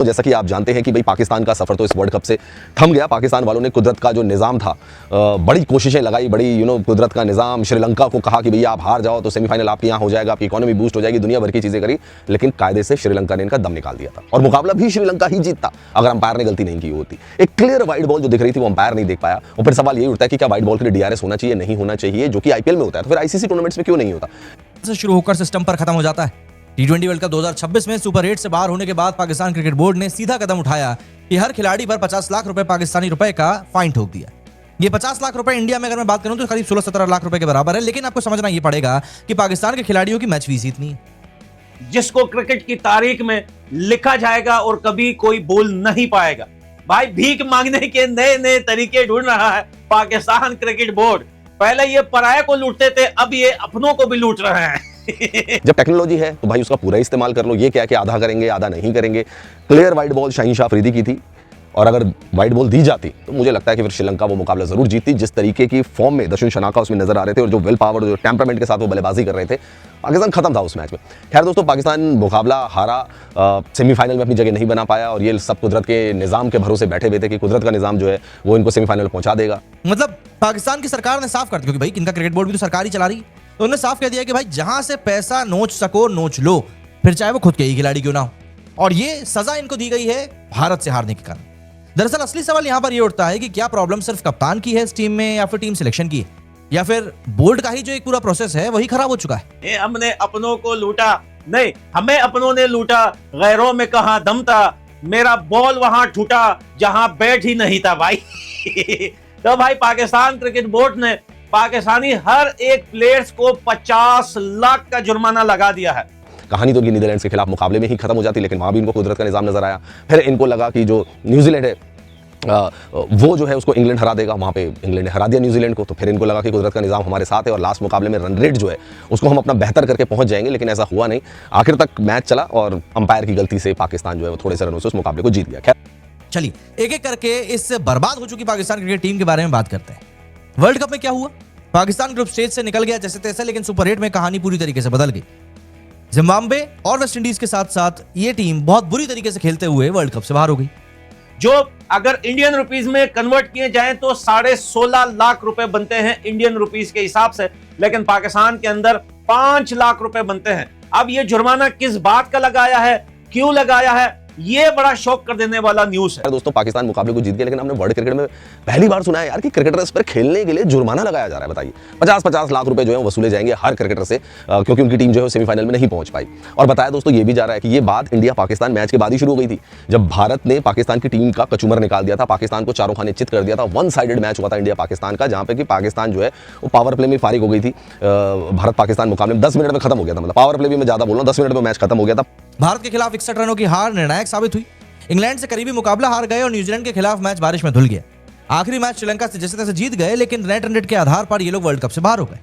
तो जैसा कि आप जानते हैं कि भाई पाकिस्तान का सफर तो इस वर्ल्ड कप से थम गया। पाकिस्तान वालों ने कुदरत का जो निज़ाम था, बड़ी कोशिशें लगाई, बड़ी कुदरत का निज़ाम, श्रीलंका को कहा कि भैया आप हार जाओ तो सेमीफाइनल आपके यहाँ हो जाएगा, आपकी इकोनॉमी बूस्ट हो जाएगी, दुनिया भर की चीज़ें करी, लेकिन कायदे से श्रीलंका ने इनका दम निकाल दिया था और मुकाबला भी श्रीलंका ही जीतता अगर अंपायर ने गलती नहीं की होती। एक क्लियर वाइट बॉल जो दिख रही थी वो अंपायर नहीं देख पाया। और फिर सवाल यही उठता है कि क्या वाइट बॉल के लिए डीआरएस होना चाहिए, नहीं होना चाहिए, जो कि आईपीएल में होता है, तो फिर आईसीसी टूर्नामेंट्स में क्यों नहीं होता? से शुरू होकर सिस्टम पर खत्म हो जाता है। टी20 वर्ल्ड कप 2026 में सुपर 8 से बाहर होने के बाद पाकिस्तान क्रिकेट बोर्ड ने सीधा कदम उठाया कि हर खिलाड़ी पर 50 लाख रुपए पाकिस्तानी रुपए का फाइन ठोक दिया। ये 50 लाख रुपए इंडिया में अगर मैं बात करूं तो करीब 16-17 लाख रुपए के बराबर है। लेकिन आपको समझना ये पड़ेगा कि पाकिस्तान के खिलाड़ियों की मैच फीस इतनी है जिसको क्रिकेट की तारीख में लिखा जाएगा और कभी कोई बोल नहीं पाएगा। भाई भीख मांगने के नए नए तरीके ढूंढ रहा है पाकिस्तान क्रिकेट बोर्ड। पहले ये पराये को लूटते थे, अब ये अपनों को भी लूट रहे हैं। जब टेक्नोलॉजी है तो भाई उसका पूरा इस्तेमाल कर लो। ये क्या कि आधा करेंगे आधा नहीं करेंगे। Clear white ball Shaheen Shah Afridi की थी और अगर वाइट बॉल दी जाती तो मुझे लगता है कि फिर श्रीलंका वो मुकाबला जरूर जीतती। जिस तरीके की फॉर्म में दशुन शनाका उसमें नजर आ रहे थे और जो विल पावर, जो टेम्परामेंट के साथ वो बल्लेबाजी कर रहे थे, पाकिस्तान खत्म था उस मैच में। खैर दोस्तों, पाकिस्तान मुकाबला हारा, सेमीफाइनल में अपनी जगह नहीं बना पाया और ये सब कुदरत के निज़ाम के भरोसे बैठे हुए थे कि कुदरत का निज़ाम जो है वो इनको सेमीफाइनल में पहुंचा देगा। मतलब पाकिस्तान की सरकार ने साफ कर दिया, क्योंकि भाई इनका क्रिकेट बोर्ड भी तो सरकार ही चला रही है, तो उन्होंने साफ कह दिया कि भाई जहां से पैसा नोच सको नोच लो, फिर चाहे वो खुद के ही खिलाड़ी क्यों ना हो। और ये सजा इनको दी गई है भारत से हारने के कारण। दरअसल असली सवाल यहां पर ये उठता है कि क्या प्रॉब्लम सिर्फ कप्तान की है इस टीम में, या फिर टीम सिलेक्शन की है, या फिर बोर्ड का ही जो एक पूरा प्रोसेस है वही खराब हो चुका है। हमने अपनों को लूटा नहीं, हमें अपनों ने लूटा, गैरों में कहां दम था, मेरा बॉल वहां ठूटा जहां बैट ही नहीं था भाई। तो भाई पाकिस्तान क्रिकेट बोर्ड ने पाकिस्तानी हर एक प्लेयर्स को 50 लाख का जुर्माना लगा दिया है। कहानी तो नीदरलैंड्स के खिलाफ मुकाबले में ही खत्म हो जाती, लेकिन वहां भी इनको कुदरत का निज़ाम नजर आया। फिर इनको लगा कि जो न्यूजीलैंड है वो जो है उसको इंग्लैंड हरा देगा, वहां पे इंग्लैंड ने हरा दिया न्यूजीलैंड को। तो फिर इनको लगा कि कुदरत का निज़ाम हमारे साथ है और लास्ट मुकाबले में रन रेट जो है उसको हम अपना बेहतर करके पहुंच जाएंगे, लेकिन ऐसा हुआ नहीं। आखिर तक मैच चला और अंपायर की गलती से पाकिस्तान जो है वो थोड़े से रनों से उस मुकाबले को जीत गया। खैर चलिए एक एक करके इस बर्बाद हो चुकी पाकिस्तान क्रिकेट टीम के बारे में बात करते हैं। वर्ल्ड कप में क्या हुआ? पाकिस्तान ग्रुप स्टेज से निकल गया जैसे तैसे, लेकिन सुपर 8 में कहानी पूरी तरीके से बदल गई। जिम्बाब्वे और वेस्ट इंडीज के साथ साथ ये टीम बहुत बुरी तरीके से खेलते हुए वर्ल्ड कप से बाहर हो गई, जो अगर इंडियन रुपीस में कन्वर्ट किए जाएं तो 16.5 लाख रुपए बनते हैं इंडियन रुपीस के हिसाब से, लेकिन पाकिस्तान के अंदर 5 लाख रुपए बनते हैं। अब ये जुर्माना किस बात का लगाया है, क्यों लगाया है, ये बड़ा शॉक कर देने वाला न्यूज़ है। दोस्तों, पाकिस्तान मुकाबले को जीत गया, लेकिन हमने वर्ल्ड क्रिकेट में पहली बार सुना है यार कि क्रिकेटर्स पर खेलने के लिए जुर्माना लगाया जा रहा है। बताइए, 50-50 लाख रुपए जो है वसूले जाएंगे हर क्रिकेटर से, क्योंकि उनकी टीम जो है सेमीफाइनल में नहीं पहुंच पाई। और बताया दोस्तों ये भी जा रहा है कि ये बात इंडिया पाकिस्तान मैच के बाद ही शुरू हो गई थी, जब भारत ने पाकिस्तान की टीम का कचूमर निकाल दिया था, पाकिस्तान को चारों खाने चित कर दिया था। वन साइडेड मैच हुआ था इंडिया पाकिस्तान का, जहां पे कि पाकिस्तान जो है वो पावर प्ले में फारिग हो गई थी। भारत पाकिस्तान मुकाबले में 10 मिनट में खत्म हो गया था, मतलब पावर प्ले भी मैं ज्यादा बोल रहा हूं, 10 मिनट में मैच खत्म हो गया था। भारत के खिलाफ 61 रनों की हार निर्णायक साबित हुई। इंग्लैंड से करीबी मुकाबला हार गए और न्यूजीलैंड के खिलाफ मैच बारिश में धुल गया। आखिरी मैच श्रीलंका से जैसे तैसे जीत गए, लेकिन नेट रन रेट के आधार पर ये लोग वर्ल्ड कप से बाहर हो गए।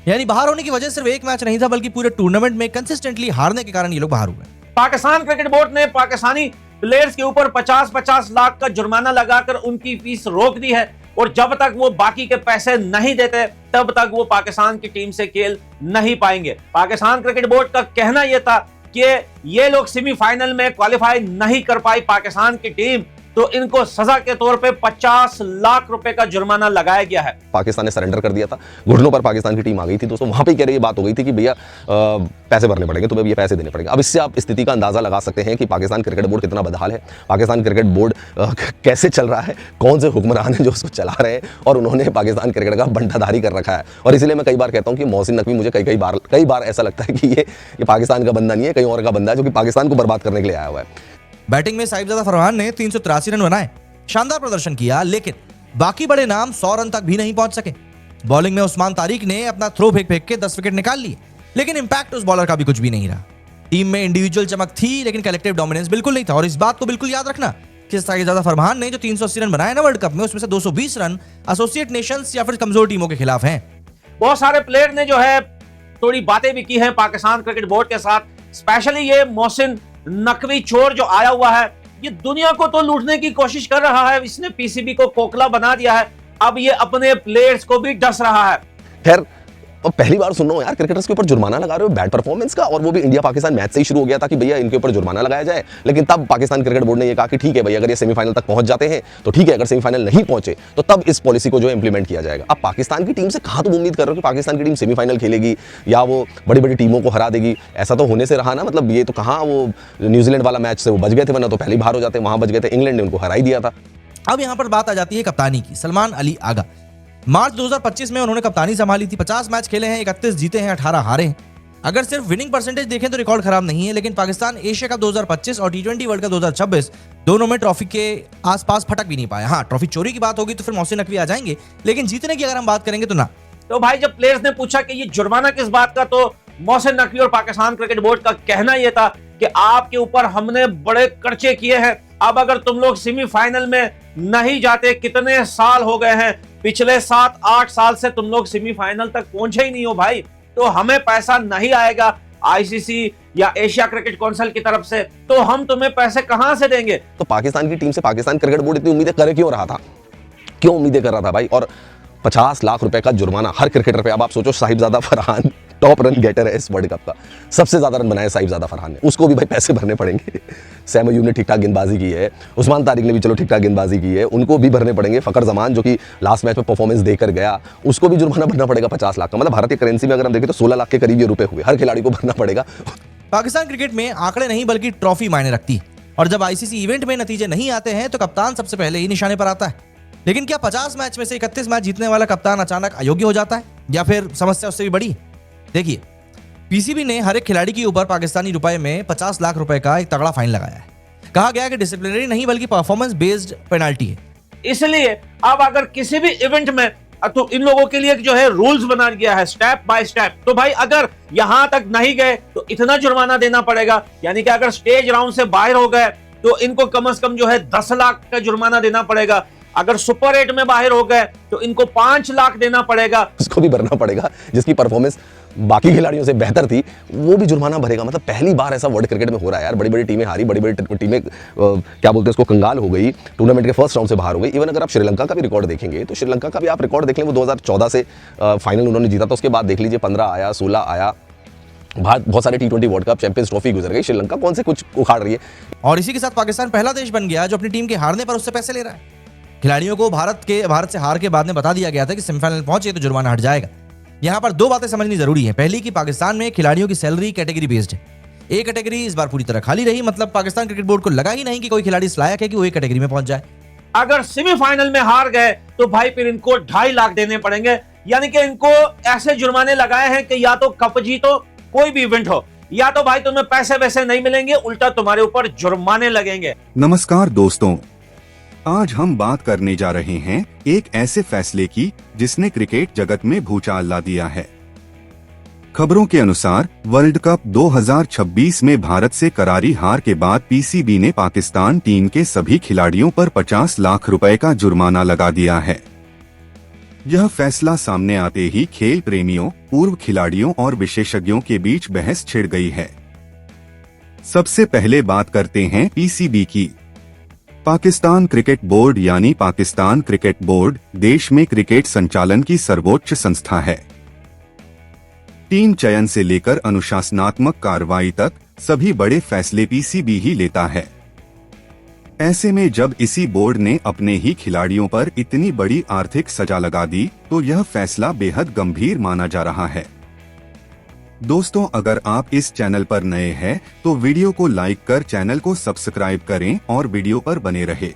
यानी बाहर होने की वजह सिर्फ एक मैच नहीं था, बल्कि पूरे टूर्नामेंट में कंसिस्टेंटली हारने के कारण ये लोग बाहर हो गए। पाकिस्तान क्रिकेट बोर्ड ने पाकिस्तानी प्लेयर्स के ऊपर 50-50 लाख का जुर्माना लगाकर उनकी फीस रोक दी है, और जब तक वो बाकी के पैसे नहीं देते तब तक वो पाकिस्तान की टीम से खेल नहीं पाएंगे। पाकिस्तान क्रिकेट बोर्ड का कहना यह था कि ये लोग सेमीफाइनल में क्वालिफाई नहीं कर पाई पाकिस्तान की टीम, तो इनको सजा के तौर पे 50 लाख रुपए का जुर्माना लगाया गया है। पाकिस्तान ने सरेंडर कर दिया था, घुटनों पर पाकिस्तान की टीम आ गई थी दोस्तों। वहां पे कह रही बात हो गई थी कि भैया पैसे भरने पड़ेंगे, तुम्हें ये पैसे देने पड़ेंगे। अब इससे आप स्थिति का अंदाजा लगा सकते हैं कि पाकिस्तान क्रिकेट बोर्ड कितना बदहाल है, पाकिस्तान क्रिकेट बोर्ड कैसे चल रहा है, कौन से हुक्मरान हैं जो उसको चला रहे हैं, और उन्होंने पाकिस्तान क्रिकेट का बंटाधारी कर रखा है। और इसलिए मैं कई बार कहता हूं कि मोहसिन नकवी, मुझे कई बार ऐसा लगता है कि ये पाकिस्तान का बंदा नहीं है, कहीं और का बंदा है जो कि पाकिस्तान को बर्बाद करने के लिए आया हुआ है। बैटिंग में साहिबजादा फरहान ने 383 रन बनाए, शानदार प्रदर्शन किया, लेकिन बाकी बड़े नाम 100 रन तक भी नहीं पहुंच सके। बॉलिंग में उस्मान तारिक ने अपना थ्रो फेंक के 10 विकेट निकाल लिए, लेकिन इंपैक्ट उस बॉलर का भी कुछ भी नहीं रहा। टीम में इंडिविजुअल चमक थी, लेकिन कलेक्टिव डोमिनेंस बिल्कुल नहीं था। और इस बात को बिल्कुल याद रखना कि साहिबजादा फरहान ने जो 380 रन बनाए ना वर्ल्ड कप में, उसमें से 220 रन एसोसिएट नेशंस या फिर कमजोर टीमों के खिलाफ हैं। बहुत सारे प्लेयर ने जो है थोड़ी बातें भी की हैं पाकिस्तान क्रिकेट बोर्ड के साथ, स्पेशली ये मोहसिन नकवी चोर जो आया हुआ है, ये दुनिया को तो लूटने की कोशिश कर रहा है। इसने पीसीबी को खोखला बना दिया है, अब ये अपने प्लेयर्स को भी डस रहा है। खैर अब पहली बार सुन रहा हूँ यार क्रिकेटर्स के ऊपर जुर्माना लगा रहे हो बैड परफॉर्मेंस का, और वो भी इंडिया पाकिस्तान मैच से ही शुरू हो गया था कि भैया इनके ऊपर जुर्माना लगाया जाए। लेकिन तब पाकिस्तान क्रिकेट बोर्ड ने ये कहा कि ठीक है भाई, अगर ये सेमीफाइनल तक पहुंच जाते हैं तो ठीक है, अगर सेमीफाइनल नहीं पहुंचे तो तब इस पॉलिसी को जो इंप्लीमेंट किया जाएगा। अब पाकिस्तान की टीम से कहां तुम उम्मीद कर रहे हो कि पाकिस्तान की टीम सेमीफाइनल खेलेगी या वो बड़ी बड़ी टीमों को हरा देगी? ऐसा तो होने से रहा ना, मतलब ये तो कहां, वो न्यूजीलैंड वाला मैच से वो बच गए थे, वरना तो पहले बाहर हो जाते, वहां बच गए थे, इंग्लैंड ने उनको हरा ही दिया था। अब यहां पर बात आ जाती है कप्तानी की। सलमान अली आगा मार्च 2025 में उन्होंने कप्तानी संभाली थी। 50 मैच खेले हैं, 31 जीते हैं, 18 हारे हैं। अगर सिर्फ विनिंग परसेंटेज देखें तो रिकॉर्ड खराब नहीं है, लेकिन पाकिस्तान एशिया कप 2025 और T20 वर्ल्ड कप 2026 दोनों में ट्रॉफी के आसपास फटक भी नहीं पाया। हाँ, ट्रॉफी चोरी की बात होगी तो फिर मोहसिन नकवी आ जाएंगे, लेकिन जीतने की अगर हम बात करेंगे तो ना। तो भाई जब प्लेयर्स ने पूछा कि ये जुर्माना किस बात का, तो मोहसिन नकवी और पाकिस्तान क्रिकेट बोर्ड का कहना यह था कि आपके ऊपर हमने बड़े खर्चे किए हैं, अब अगर तुम लोग सेमीफाइनल में नहीं जाते, कितने साल हो गए हैं, पिछले 7-8 साल से तुम लोग सेमीफाइनल तक पहुंचे ही नहीं हो भाई, तो हमें पैसा नहीं आएगा आईसीसी या एशिया क्रिकेट काउंसिल की तरफ से, तो हम तुम्हें पैसे कहां से देंगे? तो पाकिस्तान की टीम से पाकिस्तान क्रिकेट बोर्ड इतनी उम्मीदें कर क्यों रहा था? क्यों उम्मीदें कर रहा था भाई? और 50 लाख रुपए का जुर्माना हर क्रिकेटर पे। अब आप सोचो, Sahibzada Farhan top run getter है इस वर्ल्ड कप का, सबसे ज्यादा रन बनाए साहिबजादा फरहान ने, उसको भी भाई पैसे भरने पड़ेंगे। सैम अयूब ने ठीक ठाक गेंदबाजी की है, उस्मान तारिक ने भी चलो ठीक ठाक गेंदबाजी की है, उनको भी भरने पड़ेंगे। फकर जमान जो कि लास्ट मैच में परफॉर्मेंस देकर गया, उसको भी जुर्माना भरना पड़ेगा 50 लाख का। मतलब भारतीय करेंसी में अगर हम देखें तो 16 लाख के करीब ये रुपए हुए, हर खिलाड़ी को भरना पड़ेगा। पाकिस्तान क्रिकेट में आंकड़े नहीं बल्कि ट्रॉफी मायने रखती है, और जब आईसीसी इवेंट में नतीजे नहीं आते हैं तो कप्तान सबसे पहले ही निशाने पर आता है। लेकिन क्या 50 मैच में से 31 मैच जीतने वाला कप्तान अचानक अयोग्य हो जाता है, या फिर समस्या उससे भी बड़ी है? देखिए, पीसीबी ने हर एक खिलाड़ी के ऊपर पाकिस्तानी रुपए में 50 लाख रुपए का एक तगड़ा फाइन लगाया है। कहा गया कि डिसिप्लिनरी नहीं बल्कि परफॉर्मेंस बेस्ड पेनाल्टी है। इसलिए अब अगर किसी भी इवेंट में, तो इन लोगों के लिए जो है रूल्स बना गया है स्टेप बाय स्टेप। तो भाई अगर यहां तक नहीं गए तो इतना जुर्माना देना पड़ेगा, यानी कि अगर स्टेज राउंड से बाहर हो गए तो इनको कम से कम जो है 10 लाख का जुर्माना देना पड़ेगा। अगर सुपर 8 में बाहर हो गए तो इनको 5 लाख देना पड़ेगा, उसको भी भरना पड़ेगा। जिसकी परफॉर्मेंस बाकी खिलाड़ियों से बेहतर थी वो भी जुर्माना भरेगा। मतलब पहली बार ऐसा वर्ल्ड क्रिकेट में हो रहा है यार। बड़ी बड़ी टीमें हारी, बड़ी बड़ी टीमें क्या बोलते हैं उसको, कंगाल हो गई, टूर्नामेंट के फर्स्ट राउंड से बाहर हो गई। इवन अगर आप श्रीलंका का भी रिकॉर्ड देखेंगे तो श्रीलंका का भी आप रिकॉर्ड देख लें, वो 2014 से फाइनल उन्होंने जीता था, उसके बाद देख लीजिए 15 आया, 16 आया, भारत बहुत सारे T20 world cup, champions trophy गुजर गई। श्रीलंका कौन से कुछ उखाड़ रही है। और इसी के साथ पाकिस्तान पहला देश बन गया जो अपनी टीम के हारने पर उससे पैसे ले रहा है। खिलाड़ियों को भारत से हार के बाद में बता दिया गया था कि सेमीफाइनल पहुंचे तो जुर्माना हट जाएगा। यहां पर दो बातें समझनी जरूरी है। पहली कि पाकिस्तान में खिलाड़ियों की सैलरी कैटेगरी बेस्ड है। ए कैटेगरी इस बार पूरी तरह खाली रही, मतलब पाकिस्तान क्रिकेट बोर्ड को लगा ही नहीं कि कोई खिलाड़ी इस लायक है कि वो ए कैटेगरी में पहुंच जाए। अगर सेमीफाइनल में हार गए तो भाई फिर इनको 2.5 लाख देने पड़ेंगे, यानी कि इनको ऐसे जुर्माने लगाए हैं कि या तो कप जीतो, कोई भी इवेंट हो, या तो भाई तुम्हें पैसे वैसे नहीं मिलेंगे, उल्टा तुम्हारे ऊपर जुर्माने लगेंगे। नमस्कार दोस्तों, आज हम बात करने जा रहे हैं एक ऐसे फैसले की जिसने क्रिकेट जगत में भूचाल ला दिया है। खबरों के अनुसार वर्ल्ड कप 2026 में भारत से करारी हार के बाद पीसीबी ने पाकिस्तान टीम के सभी खिलाड़ियों पर 50 लाख रुपए का जुर्माना लगा दिया है। यह फैसला सामने आते ही खेल प्रेमियों, पूर्व खिलाड़ियों और विशेषज्ञों के बीच बहस छिड़ गई है। सबसे पहले बात करते हैं पीसीबी की। पाकिस्तान क्रिकेट बोर्ड यानी पाकिस्तान क्रिकेट बोर्ड देश में क्रिकेट संचालन की सर्वोच्च संस्था है। टीम चयन से लेकर अनुशासनात्मक कार्रवाई तक सभी बड़े फैसले पीसीबी ही लेता है। ऐसे में जब इसी बोर्ड ने अपने ही खिलाड़ियों पर इतनी बड़ी आर्थिक सजा लगा दी तो यह फैसला बेहद गंभीर माना जा रहा है। दोस्तों, अगर आप इस चैनल पर नए हैं तो वीडियो को लाइक कर चैनल को सब्सक्राइब करें और वीडियो पर बने रहे।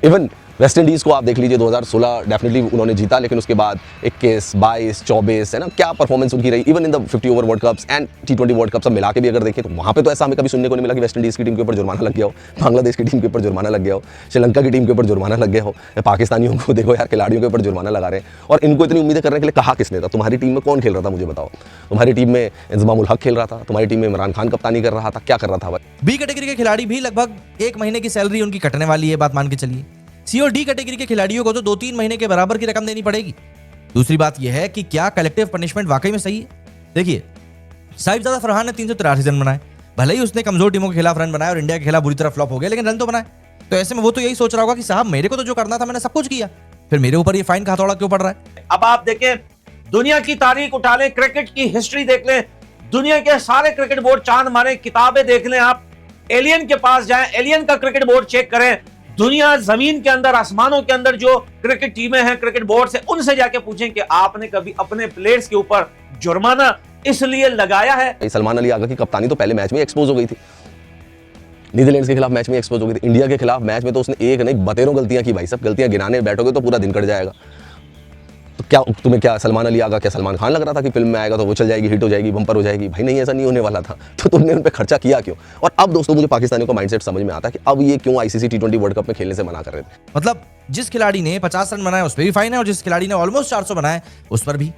इवन वेस्ट इंडीज को आप देख लीजिए, 2016 डेफिनेटली उन्होंने जीता, लेकिन उसके बाद 21, 22, 24 है ना, क्या परफॉर्मेंस उनकी रही। Even in the 50 over world cups and T20 world cup सब मिला के भी अगर देखें तो वहां पे तो ऐसा हमें कभी सुनने को नहीं मिला कि वेस्ट इंडीज की टीम के ऊपर जुर्माना लग गया हो, बांग्लादेश की टीम के ऊपर जुर्माना लग गया हो, श्रीलंका की टीम के ऊपर जुर्माना लग गया हो। पाकिस्तानियों को देखो यार, खिलाड़ियों के ऊपर जुर्माना लगा रहे हैं, और इनको इतनी उम्मीदें करने के लिए कहा किसने था? तुम्हारी टीम में कौन खेल रहा था मुझे बताओ? तुम्हारी टीम में इंजमाम उल हक खेल रहा था, तुम्हारी टीम में इमरान खान कप्तानी कर रहा था, क्या कर रहा था भाई? बी कैटेगरी के खिलाड़ी भी लगभग 1 महीने की सैलरी उनकी कटने वाली है, बात मान के चलिए। सी और डी कैटेगरी के खिलाड़ियों को तो 2-3 महीने के बराबर की रकम देनी पड़ेगी। दूसरी बात यह है कि क्या कलेक्टिव पनिशमेंट वाकई में सही है? देखिए, साहिबजादा फरहान ने 383 रन बनाए, भले ही उसने कमजोर टीमों के खिलाफ रन बनाए और इंडिया के खिलाफ बुरी तरह फ्लॉप हो गया, लेकिन रन तो बनाए। तो ऐसे में वो तो यही सोच रहा होगा कि साहब मेरे को तो जो करना था मैंने सब कुछ किया, फिर मेरे ऊपर ये फाइन का हथौड़ा क्यों पड़ रहा है? अब आप देखें दुनिया की तारीख उठा लें, क्रिकेट की हिस्ट्री देख लें, दुनिया के सारे क्रिकेट बोर्ड चांद मारें, किताबें देख लें, आप एलियन के पास जाएं, एलियन का क्रिकेट बोर्ड चेक करें, दुनिया जमीन के अंदर, आसमानों के अंदर जो क्रिकेट टीमें हैं, क्रिकेट बोर्ड से, उनसे जाके पूछें कि आपने कभी अपने प्लेयर्स के ऊपर जुर्माना इसलिए लगाया है। सलमान अली आगा की कप्तानी तो पहले मैच में एक्सपोज हो गई थी, नीदरलैंड्स के खिलाफ मैच में एक्सपोज हो गई थी। इंडिया के खिलाफ मैच में तो उसने एक नहीं बतेरों गलतियां की भाई, सब गलतियां गिनाने बैठोगे तो पूरा दिन कट जाएगा। तो क्या तुम्हें क्या सलमान अली आगा क्या सलमान खान लग रहा था कि फिल्म में आएगा तो वो चल जाएगी, हिट हो जाएगी, बम्पर हो जाएगी? भाई नहीं, ऐसा नहीं होने वाला था। तो तुमने उन पर खर्चा किया क्यों? और अब दोस्तों मुझे पाकिस्तानियों का माइंडसेट समझ में आता है कि अब ये क्यों आईसीसी T20 वर्ल्ड कप में खेलने से मना कर रहे थे। मतलब जिस खिलाड़ी ने 50 रन बनाए उस पर भी फाइन है, और जिस खिलाड़ी ने ऑलमोस्ट 400 बनाए उस पर भी।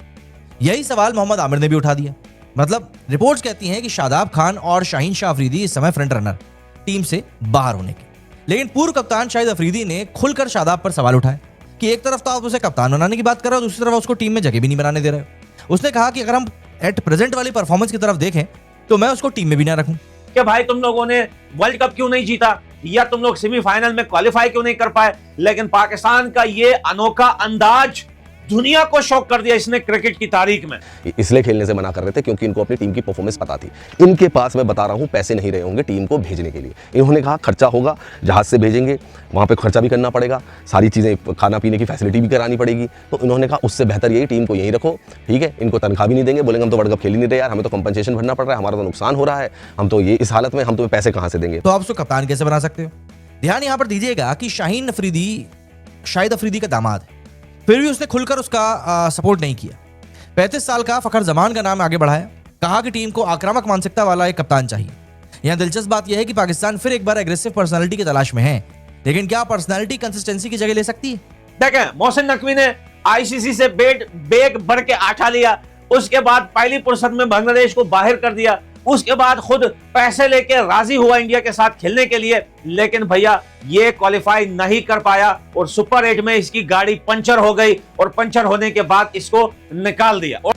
यही सवाल मोहम्मद आमिर ने भी उठा दिया। मतलब रिपोर्ट्स कहती हैं कि शादाब खान और शाहीन शाह अफरीदी इस समय फ्रंट रनर टीम से बाहर होने के, लेकिन पूर्व कप्तान शाहिद अफरीदी ने खुलकर शादाब पर सवाल उठाए कि एक तरफ तो आप उसे कप्तान बनाने की बात कर रहे हो, दूसरी तरफ उसको टीम में जगह भी नहीं बनाने दे रहे हो। उसने कहा कि अगर हम एट प्रेजेंट वाली परफॉर्मेंस की तरफ देखें तो मैं उसको टीम में भी ना रखूं। कि भाई तुम लोगों ने वर्ल्ड कप क्यों नहीं जीता, या तुम लोग सेमीफाइनल में क्वालिफाई क्यों नहीं कर पाए? लेकिन पाकिस्तान का ये अनोखा अंदाज दुनिया को शॉक कर दिया इसने क्रिकेट की तारीख में। इसलिए खेलने से मना कर रहे थे क्योंकि इनको अपनी टीम की परफॉर्मेंस पता थी। इनके पास मैं बता रहा हूं पैसे नहीं रहे होंगे टीम को भेजने के लिए। इन्होंने कहा खर्चा होगा, जहाज से भेजेंगे, वहां पे खर्चा भी करना पड़ेगा, सारी चीजें खाना पीने की फैसिलिटी भी करानी पड़ेगी। तो इन्होंने कहा उससे बेहतर यही टीम को यहीं रखो, ठीक है। इनको तनख्वाह भी नहीं देंगे, बोलेंगे हम तो वर्ल्ड कप खेल ही नहीं रहे यार, हमें तो कंपनसेशन भरना पड़ रहा है, हमारा तो नुकसान हो रहा है, हम तो ये इस हालत में, हम तुम्हें पैसे कहां से देंगे। तो आप उसको कप्तान कैसे बना सकते हो? ध्यान यहां पर दीजिएगा कि शाहीन अफरीदी शाहिद अफरीदी का दामाद है, फिर भी उसने खुलकर उसका सपोर्ट नहीं किया। 35 साल का फखर जमान का नाम आगे बढ़ाया, कहा कि टीम को आक्रामक मानसिकता वाला एक कप्तान चाहिए। यहां दिलचस्प बात यह है कि पाकिस्तान फिर एक बार एग्रेसिव पर्सनालिटी की तलाश में है, लेकिन क्या पर्सनालिटी कंसिस्टेंसी की जगह ले सकती है? देखें, मोहसिन नकवी ने आईसीसी से बेग भर के आठा लिया, उसके बाद पहली फुर्सत में बांग्लादेश को बाहर कर दिया, उसके बाद खुद पैसे लेके राजी हुआ इंडिया के साथ खेलने के लिए, लेकिन भैया ये क्वालिफाई नहीं कर पाया और सुपर 8 में इसकी गाड़ी पंचर हो गई और पंचर होने के बाद इसको निकाल दिया। और